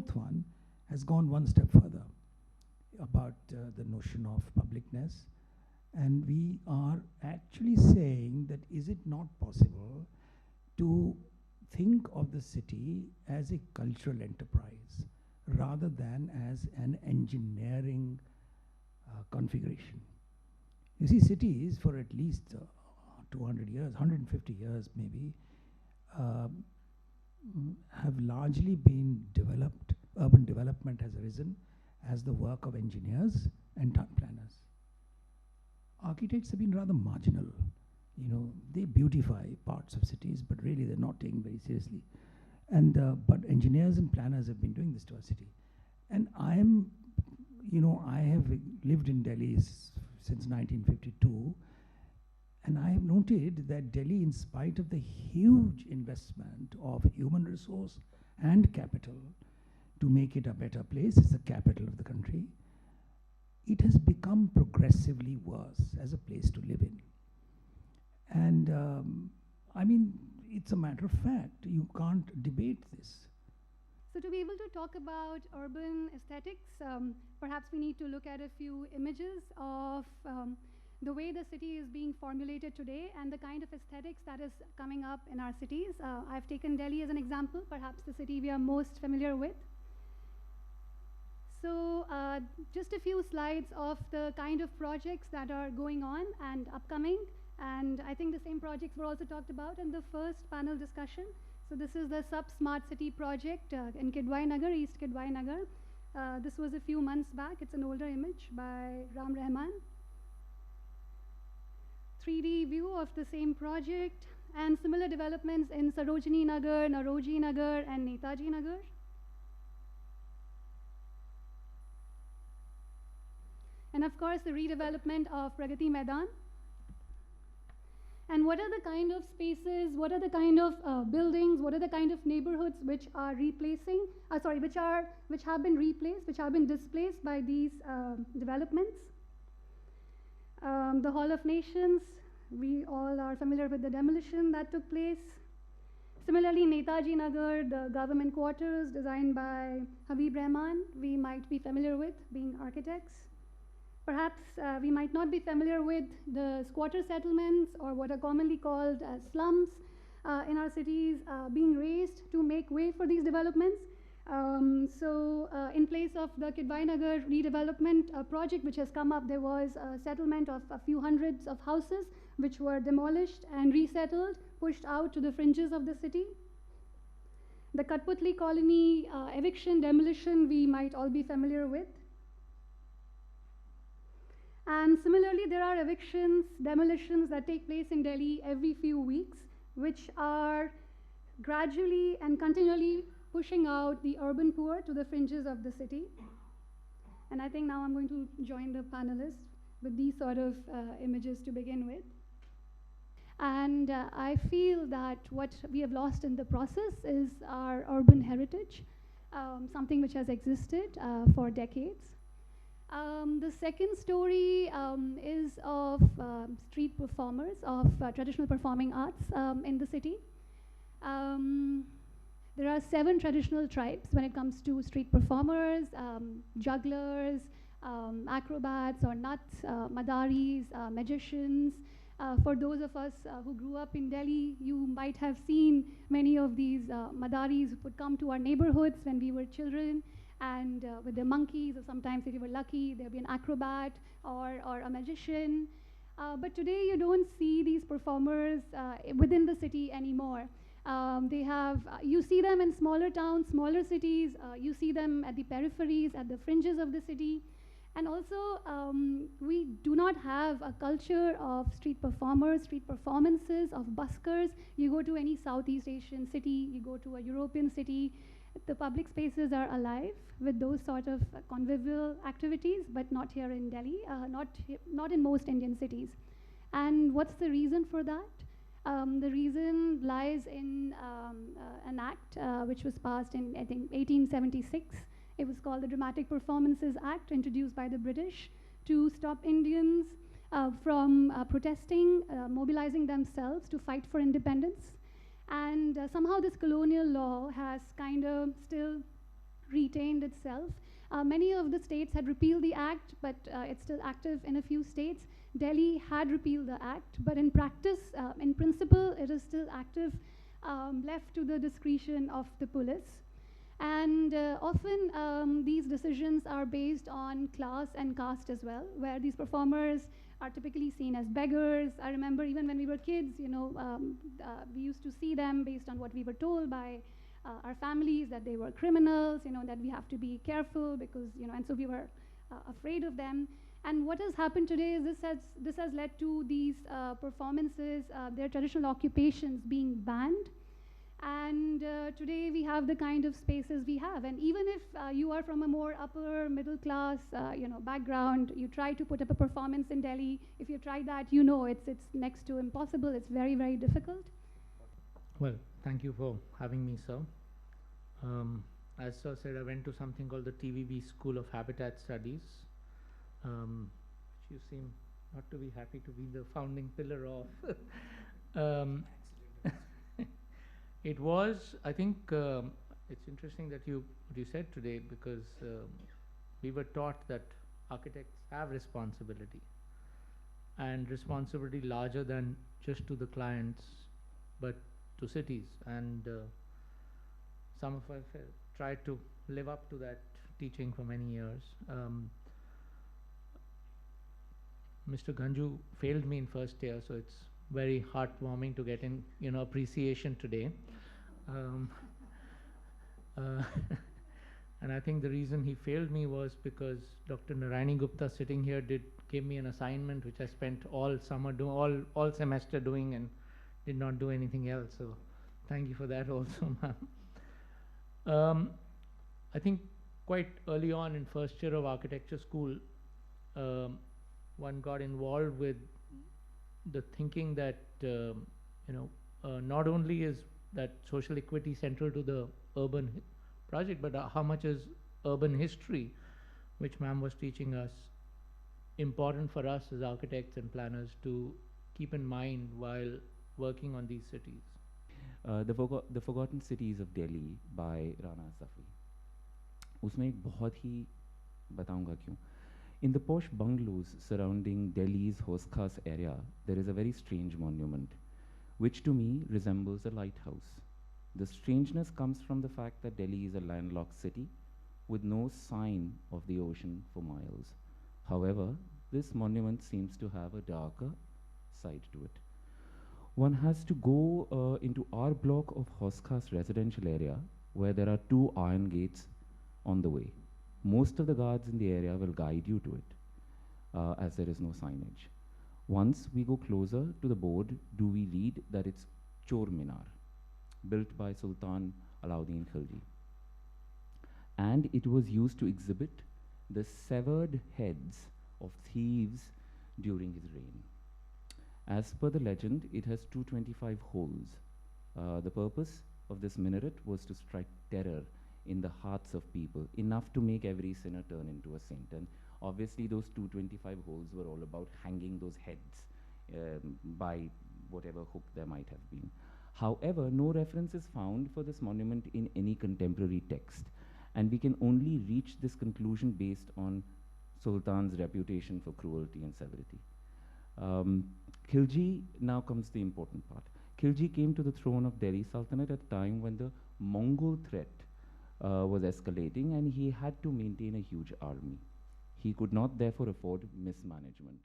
fourth one has gone one step further about the notion of publicness. And we are actually saying that is it not possible to think of the city as a cultural enterprise rather than as an engineering configuration. You see, cities for at least 200 years, 150 years maybe, have largely been developed, urban development has arisen as the work of engineers and town planners. Architects have been rather marginal. You know, they beautify parts of cities, but really they're not taken very seriously. And but engineers and planners have been doing this to our city. And I have lived in Delhi since 1952, and I have noted that Delhi, in spite of the huge investment of human resource and capital to make it a better place, it's the capital of the country, it has become progressively worse as a place to live in. And I mean, it's a matter of fact. You can't debate this. So to be able to talk about urban aesthetics, perhaps we need to look at a few images of the way the city is being formulated today and the kind of aesthetics that is coming up in our cities. I've taken Delhi as an example, perhaps the city we are most familiar with. So just a few slides of the kind of projects that are going on and upcoming. And I think the same projects were also talked about in the first panel discussion. So this is the Sub Smart City project in Kidwai Nagar, East Kidwai Nagar. This was a few months back. It's an older image by Ram Rahman. 3D view of the same project and similar developments in Sarojini Nagar, Naroji Nagar, and Netaji Nagar. And of course, the redevelopment of Pragati Maidan. And what are the kind of spaces, what are the kind of buildings, what are the kind of neighborhoods which are replacing, which have been replaced, which have been displaced by these developments? The Hall of Nations, we all are familiar with the demolition that took place. Similarly, Netaji Nagar, the government quarters designed by Habib Rahman, we might be familiar with, being architects. Perhaps we might not be familiar with the squatter settlements or what are commonly called as slums in our cities being raised to make way for these developments. So in place of the Kidwai Nagar redevelopment project which has come up, there was a settlement of a few hundreds of houses which were demolished and resettled, pushed out to the fringes of the city. The Katputli colony eviction, demolition, we might all be familiar with. And similarly, there are evictions, demolitions that take place in Delhi every few weeks, which are gradually and continually pushing out the urban poor to the fringes of the city. And I think now I'm going to join the panelists with these sort of images to begin with. And I feel that what we have lost in the process is our urban heritage, something which has existed for decades. The second story is of street performers, of traditional performing arts in the city. There are 7 traditional tribes when it comes to street performers, jugglers, acrobats or nuts, madaris, magicians. For those of us who grew up in Delhi, you might have seen many of these madaris who would come to our neighborhoods when we were children. And with their monkeys, or sometimes if you were lucky, there'd be an acrobat or a magician. But today you don't see these performers within the city anymore. You see them in smaller towns, smaller cities, you see them at the peripheries, at the fringes of the city. And also, we do not have a culture of street performers, street performances, of buskers. You go to any Southeast Asian city, you go to a European city, the public spaces are alive with those sort of convivial activities, but not here in Delhi, not in most Indian cities. And what's the reason for that? The reason lies in an act which was passed in, I think, 1876. It was called the Dramatic Performances Act, introduced by the British to stop Indians from protesting, mobilizing themselves to fight for independence. And somehow this colonial law has kind of still retained itself. Many of the states had repealed the act, but it's still active in a few states. Delhi had repealed the act, but in practice, in principle, it is still active, left to the discretion of the police. And often these decisions are based on class and caste as well, where these performers are typically seen as beggars. I remember even when we were kids, we used to see them based on what we were told by our families, that they were criminals, that we have to be careful because, and so we were afraid of them. And what has happened today is this has led to these performances, their traditional occupations being banned. And today we have the kind of spaces we have. And even if you are from a more upper middle class background, you try to put up a performance in Delhi, if you try that, it's next to impossible. It's very, very difficult. Well, thank you for having me, sir. As sir said, I went to something called the TVB School of Habitat Studies, which you seem not to be happy to be the founding pillar of. It was, I think, it's interesting that what you said today, because we were taught that architects have responsibility, and responsibility larger than just to the clients, but to cities. And some of us have tried to live up to that teaching for many years. Mr. Ganju failed me in first year, so it's very heartwarming to get in, appreciation today. And I think the reason he failed me was because Dr. Narayani Gupta sitting here gave me an assignment which I spent all summer all semester doing, and did not do anything else. So thank you for that also, ma'am. I think quite early on in first year of architecture school, one got involved with the thinking that not only is that social equity central to the urban project, but how much is urban history, which ma'am was teaching us, important for us as architects and planners to keep in mind while working on these cities. The Forgotten Cities of Delhi by Rana Safri. उसमें एक बहुत ही बताऊंगा क्यों. In the posh bungalows surrounding Delhi's Hos Khas area, there is a very strange monument, which to me resembles a lighthouse. The strangeness comes from the fact that Delhi is a landlocked city with no sign of the ocean for miles. However, this monument seems to have a darker side to it. One has to go into our block of Hos Khas residential area, where there are 2 iron gates on the way. Most of the guards in the area will guide you to it, as there is no signage. Once we go closer to the board, do we read that it's Chor Minar, built by Sultan Alauddin Khilji. And it was used to exhibit the severed heads of thieves during his reign. As per the legend, it has 225 holes. The purpose of this minaret was to strike terror in the hearts of people, enough to make every sinner turn into a saint. And obviously those 225 holes were all about hanging those heads by whatever hook there might have been. However, no reference is found for this monument in any contemporary text, and we can only reach this conclusion based on Sultan's reputation for cruelty and severity. Khilji, now comes the important part. Khilji came to the throne of Delhi Sultanate at a time when the Mongol threat was escalating, and he had to maintain a huge army. He could not therefore afford mismanagement.